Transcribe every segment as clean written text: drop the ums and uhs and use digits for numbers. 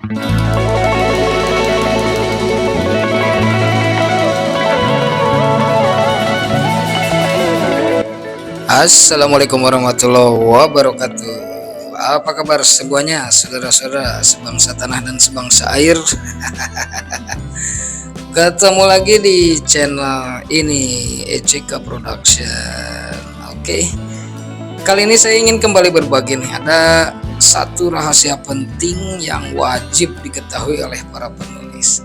Assalamualaikum warahmatullahi wabarakatuh. Apa kabar semuanya, saudara-saudara sebangsa tanah dan sebangsa air? Ketemu lagi di channel ini, ECK Production. Oke, kali ini saya ingin kembali berbagi nih. Ada satu rahasia penting yang wajib diketahui oleh para penulis.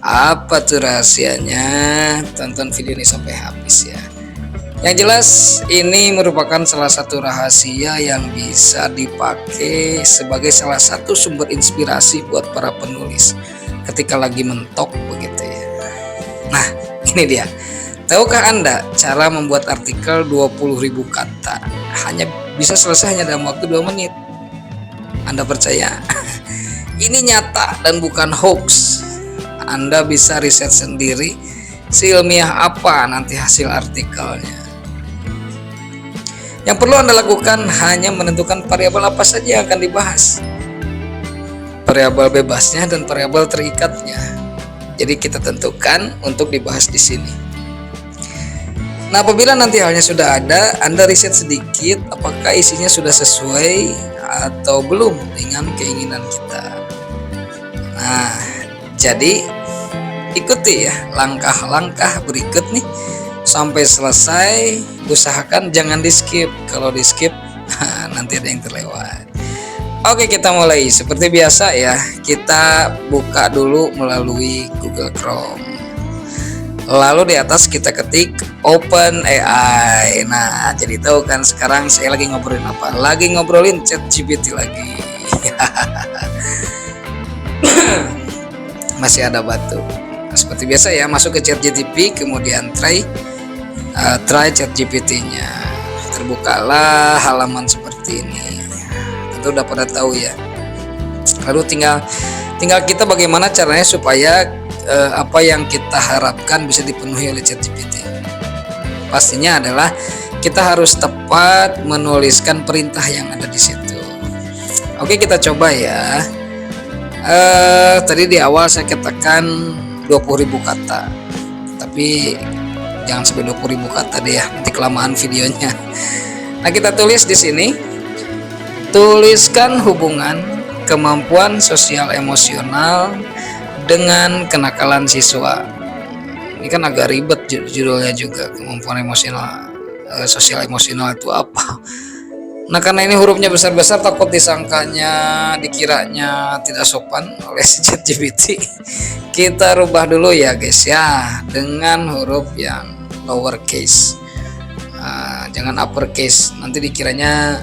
Apa tuh rahasianya? Tonton video ini sampai habis ya. Yang jelas ini merupakan salah satu rahasia yang bisa dipakai sebagai salah satu sumber inspirasi buat para penulis ketika lagi mentok begitu ya. Nah, ini dia. Tahukah Anda cara membuat artikel 20.000 kata hanya bisa selesai hanya dalam waktu 2 menit? Anda percaya? Ini nyata dan bukan hoax. Anda bisa riset sendiri seilmiah apa nanti hasil artikelnya. Yang perlu Anda lakukan hanya menentukan variabel apa saja yang akan dibahas, variabel bebasnya dan variabel terikatnya. Jadi kita tentukan untuk dibahas di sini. Nah, apabila nanti halnya sudah ada, Anda riset sedikit apakah isinya sudah sesuai atau belum dengan keinginan kita. Nah, jadi ikuti ya langkah-langkah berikut nih sampai selesai. Usahakan jangan di skip. Kalau di skip nanti ada yang terlewat. Oke, kita mulai seperti biasa ya. Kita buka dulu melalui Google Chrome, lalu di atas kita ketik OpenAI. Nah, jadi tahu kan sekarang saya lagi ngobrolin apa? Lagi ngobrolin ChatGPT lagi. Masih ada batu. Nah, seperti biasa ya, masuk ke ChatGPT, kemudian try ChatGPT-nya. Terbukalah halaman seperti ini. Tentu udah pada tahu ya. Lalu tinggal kita bagaimana caranya supaya apa yang kita harapkan bisa dipenuhi oleh ChatGPT. Pastinya adalah kita harus tepat menuliskan perintah yang ada di situ. Oke, kita coba ya. Tadi di awal saya katakan 20.000 kata, tapi jangan sampai 20.000 kata deh ya, nanti kelamaan videonya. Nah, kita tulis di sini, tuliskan hubungan kemampuan sosial emosional dengan kenakalan siswa. Ini kan agak ribet judulnya juga, kemampuan emosional, sosial emosional itu apa? Nah, karena ini hurufnya besar-besar, takut dikiranya tidak sopan oleh si ChatGPT. Kita rubah dulu ya guys ya, dengan huruf yang lower case. Jangan upper case, nanti dikiranya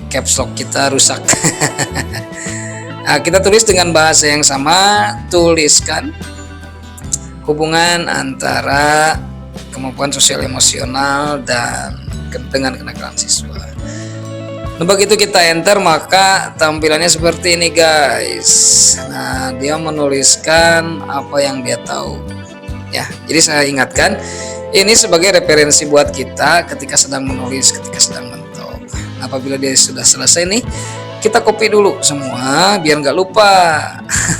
caps lock kita rusak. Nah, kita tulis dengan bahasa yang sama, tuliskan hubungan antara kemampuan sosial emosional dan dengan kenakalan siswa. Nah, begitu kita enter maka tampilannya seperti ini guys. Nah, dia menuliskan apa yang dia tahu ya. Jadi saya ingatkan, ini sebagai referensi buat kita ketika sedang menulis, ketika sedang mentok. Nah, apabila dia sudah selesai nih, kita copy dulu semua biar nggak lupa.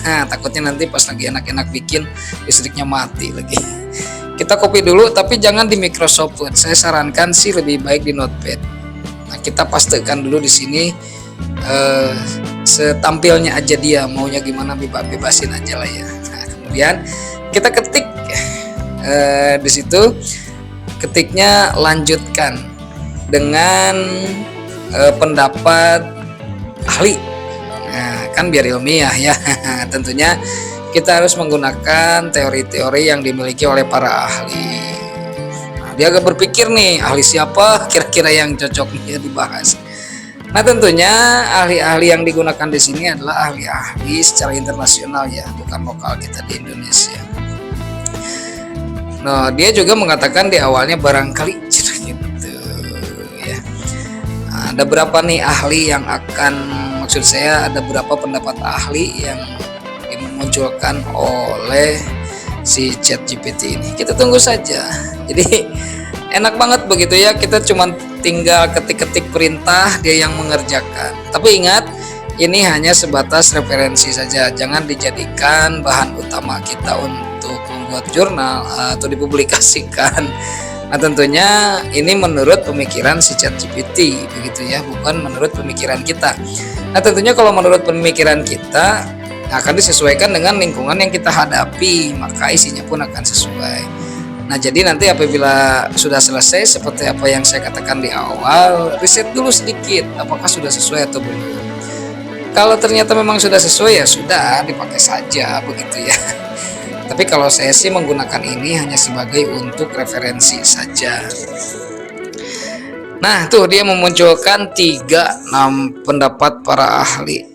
Takutnya nanti pas lagi enak-enak bikin listriknya mati lagi. Kita copy dulu, tapi jangan di Microsoft Word. Saya sarankan sih lebih baik di Notepad. Nah, kita pastekan dulu di sini setampilnya aja, dia maunya gimana bebasin aja lah ya. Nah, kemudian kita ketik di situ, ketiknya lanjutkan dengan pendapat ahli. Nah, kan biar ilmiah ya. Tentunya kita harus menggunakan teori-teori yang dimiliki oleh para ahli. Dia agak berpikir nih, ahli siapa kira-kira yang cocok nih dibahas. Nah, tentunya ahli-ahli yang digunakan di sini adalah ahli-ahli secara internasional ya, bukan lokal kita di Indonesia. Nah, dia juga mengatakan di awalnya barangkali gitu ya. Nah, ada berapa nih ahli yang akan, maksud saya ada berapa pendapat ahli yang dimunculkan oleh si ChatGPT ini. Kita tunggu saja. Jadi enak banget begitu ya, kita cuma tinggal ketik-ketik perintah, dia yang mengerjakan. Tapi ingat, ini hanya sebatas referensi saja, jangan dijadikan bahan utama kita untuk membuat jurnal atau dipublikasikan. Nah tentunya ini menurut pemikiran si ChatGPT begitu ya, bukan menurut pemikiran kita. Nah tentunya kalau menurut pemikiran kita akan disesuaikan dengan lingkungan yang kita hadapi, maka isinya pun akan sesuai. Nah jadi nanti apabila sudah selesai seperti apa yang saya katakan di awal, riset dulu sedikit apakah sudah sesuai atau belum. Kalau ternyata memang sudah sesuai ya sudah dipakai saja begitu ya. Tapi kalau saya sih menggunakan ini hanya sebagai untuk referensi saja. Nah tuh dia memunculkan 3 pendapat para ahli.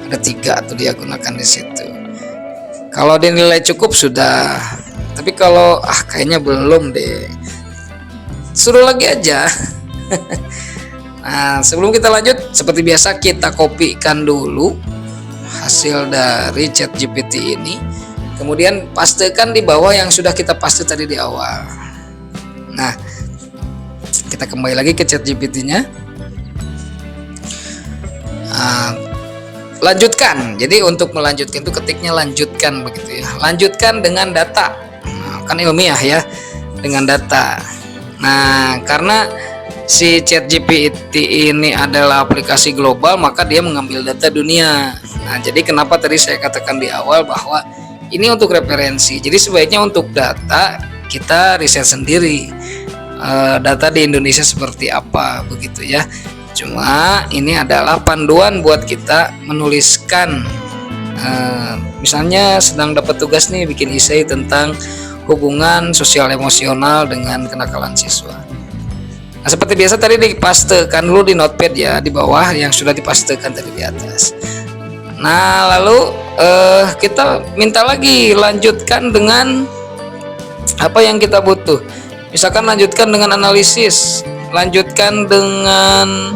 Ada 3 tuh dia gunakan di situ. Kalau dinilai cukup sudah. Tapi kalau kayaknya belum deh, suruh lagi aja. Nah sebelum kita lanjut, seperti biasa kita kopikan dulu hasil dari ChatGPT ini, kemudian pastekan di bawah yang sudah kita paste tadi di awal. Nah kita kembali lagi ke ChatGPT-nya. Lanjutkan. Jadi untuk melanjutkan itu ketiknya lanjutkan begitu ya. Lanjutkan dengan data. Kan ilmiah ya, dengan data. Nah karena si ChatGPT ini adalah aplikasi global, maka dia mengambil data dunia. Nah jadi kenapa tadi saya katakan di awal bahwa ini untuk referensi. Jadi sebaiknya untuk data kita riset sendiri, data di Indonesia seperti apa begitu ya. Cuma ini adalah panduan buat kita menuliskan, misalnya sedang dapat tugas nih bikin esai tentang hubungan sosial emosional dengan kenakalan siswa. Nah seperti biasa tadi dipastekan dulu di notepad ya, di bawah yang sudah dipastekan tadi di atas. Nah lalu kita minta lagi lanjutkan dengan apa yang kita butuh. Misalkan lanjutkan dengan analisis, lanjutkan dengan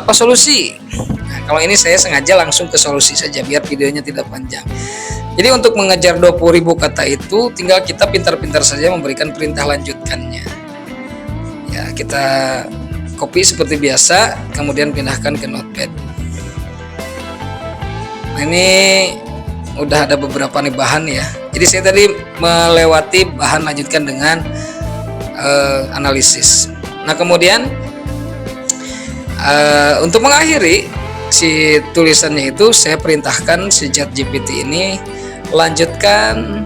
solusi. Nah, kalau ini saya sengaja langsung ke solusi saja biar videonya tidak panjang. Jadi untuk mengejar 20.000 kata itu tinggal kita pintar-pintar saja memberikan perintah lanjutkannya. Ya, kita copy seperti biasa, kemudian pindahkan ke notepad. Nah, ini udah ada beberapa nih bahan ya. Jadi saya tadi melewati bahan lanjutkan dengan analisis. Nah kemudian untuk mengakhiri si tulisannya itu saya perintahkan si ChatGPT ini lanjutkan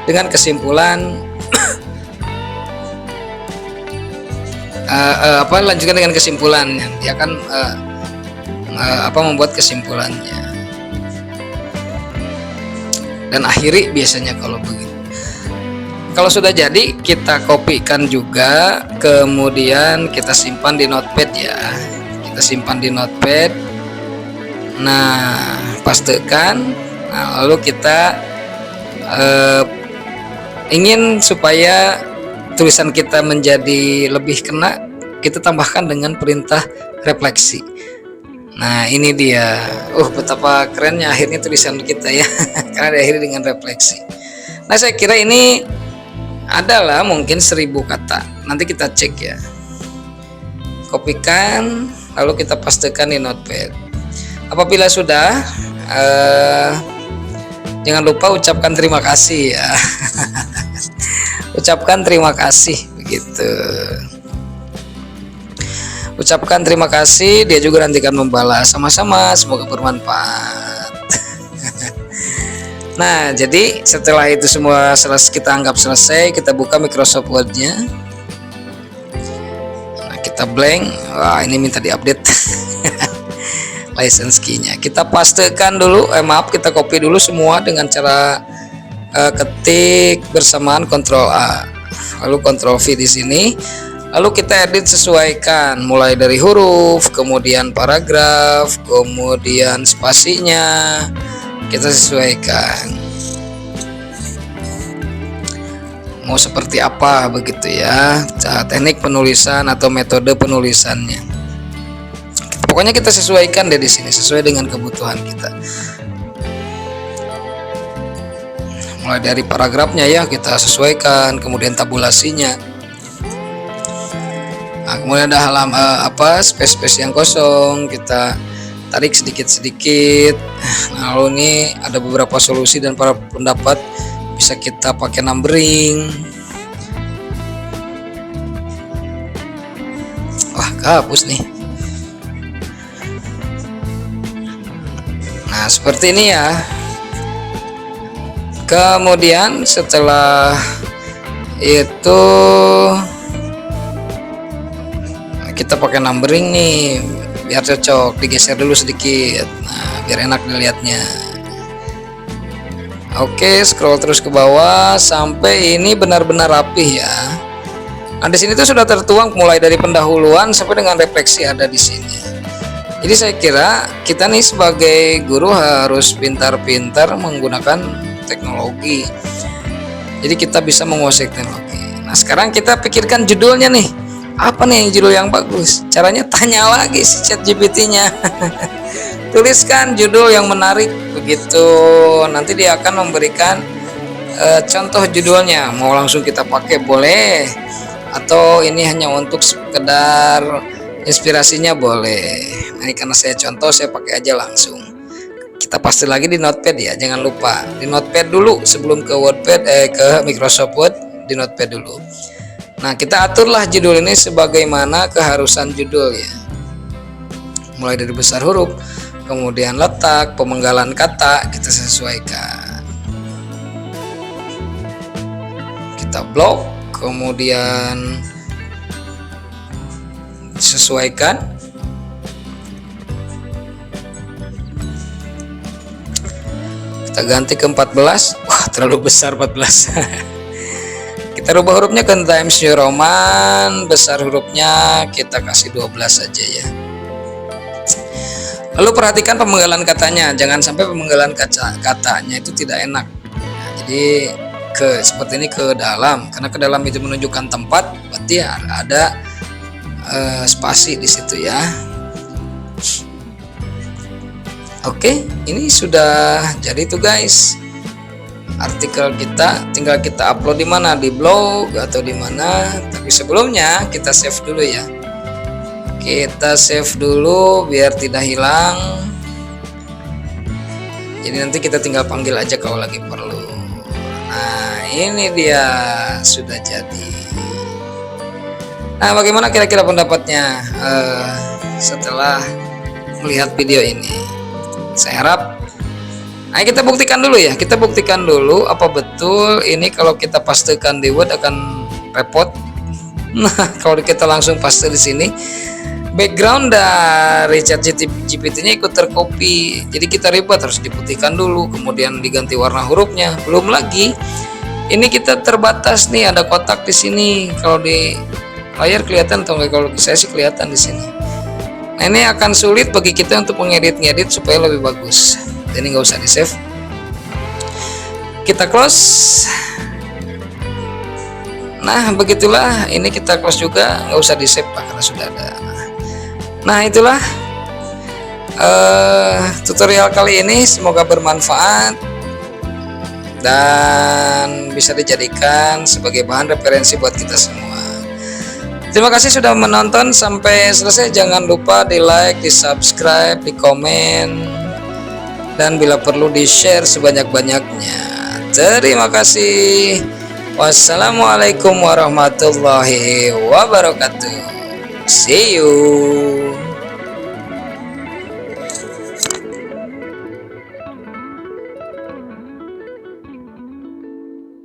dengan kesimpulan lanjutkan dengan kesimpulannya. Dia akan membuat kesimpulannya dan akhiri biasanya kalau begitu. Kalau sudah jadi kita kopikan juga, kemudian kita simpan di notepad ya. Kita simpan di notepad. Nah pastekan. Nah, lalu kita ingin supaya tulisan kita menjadi lebih kena, kita tambahkan dengan perintah refleksi. Nah ini dia, betapa kerennya akhirnya tulisan kita ya, karena diakhiri dengan refleksi. Nah saya kira ini adalah mungkin 1000 kata. Nanti kita cek ya, kopikan lalu kita pastekan di notepad. Apabila sudah, jangan lupa ucapkan terima kasih ya. Ucapkan terima kasih begitu. Ucapkan terima kasih, dia juga nanti akan membalas. Sama-sama, semoga bermanfaat. Nah jadi setelah itu semua kita anggap selesai, kita buka Microsoft Word-nya. Nah, kita blank. Wah ini minta diupdate. License key-nya kita pastekan dulu, kita copy dulu semua dengan cara ketik bersamaan Ctrl A, lalu Ctrl V di sini. Lalu kita edit, sesuaikan mulai dari huruf, kemudian paragraf, kemudian spasinya kita sesuaikan mau seperti apa begitu ya, teknik penulisan atau metode penulisannya. Pokoknya kita sesuaikan deh di sini sesuai dengan kebutuhan kita. Mulai dari paragrafnya ya kita sesuaikan, kemudian tabulasinya. Nah, kemudian ada space-space yang kosong kita tarik sedikit-sedikit. Nah, lalu ini ada beberapa solusi dan para pendapat bisa kita pakai numbering. Wah, kehapus nih. Nah, seperti ini ya. Kemudian setelah itu kita pakai numbering nih biar cocok, digeser dulu sedikit. Nah, biar enak dilihatnya. Oke, scroll terus ke bawah sampai ini benar-benar rapih ya. Nah, di sini tuh sudah tertuang mulai dari pendahuluan sampai dengan refleksi ada di sini. Jadi saya kira kita nih sebagai guru harus pintar-pintar menggunakan teknologi. Jadi kita bisa menguasai teknologi. Nah, sekarang kita pikirkan judulnya nih. Apa nih yang judul yang bagus? Caranya tanya lagi si ChatGPT-nya. Tuliskan judul yang menarik begitu. Nanti dia akan memberikan contoh judulnya. Mau langsung kita pakai boleh, atau ini hanya untuk sekedar inspirasinya boleh. Nah, ini karena saya contoh, saya pakai aja langsung. Kita pasti lagi di Notepad ya, jangan lupa di Notepad dulu sebelum ke ke Microsoft Word, di Notepad dulu. Nah, kita aturlah judul ini sebagaimana keharusan judul ya. Mulai dari besar huruf, kemudian letak, pemenggalan kata kita sesuaikan. Kita blok, kemudian sesuaikan. Kita ganti ke 14. Wah, terlalu besar 14. Kita rubah hurufnya ke Times New Roman, besar hurufnya kita kasih 12 saja ya. Lalu perhatikan pemenggalan katanya, jangan sampai pemenggalan katanya itu tidak enak. Nah, jadi seperti ini ke dalam, karena ke dalam itu menunjukkan tempat, berarti ada spasi di situ ya. Oke, ini sudah jadi tuh guys. Artikel kita tinggal kita upload di mana, di blog atau di mana. Tapi sebelumnya kita save dulu ya. Kita save dulu biar tidak hilang. Jadi nanti kita tinggal panggil aja kalau lagi perlu. Nah, ini dia sudah jadi. Nah, bagaimana kira-kira pendapatnya setelah melihat video ini? Saya harap. Nah, kita buktikan dulu ya. Kita buktikan dulu apa betul ini kalau kita pastekan di Word akan repot. Nah, kalau kita langsung paste di sini, background dari ChatGPT-nya ikut tercopy. Jadi kita ribet, harus diputihkan dulu, kemudian diganti warna hurufnya. Belum lagi, ini kita terbatas nih, ada kotak di sini. Kalau di layar kelihatan atau enggak? Kalau saya sih kelihatan di sini. Nah, ini akan sulit bagi kita untuk mengedit supaya lebih bagus. Ini nggak usah di save, kita close. Nah, begitulah, ini kita close juga, nggak usah di save Pak, karena sudah ada. Nah, itulah tutorial kali ini, semoga bermanfaat dan bisa dijadikan sebagai bahan referensi buat kita semua. Terima kasih sudah menonton sampai selesai. Jangan lupa di like, di subscribe, di komen, dan bila perlu di share sebanyak-banyaknya. Terima kasih. Wassalamualaikum warahmatullahi wabarakatuh. See you.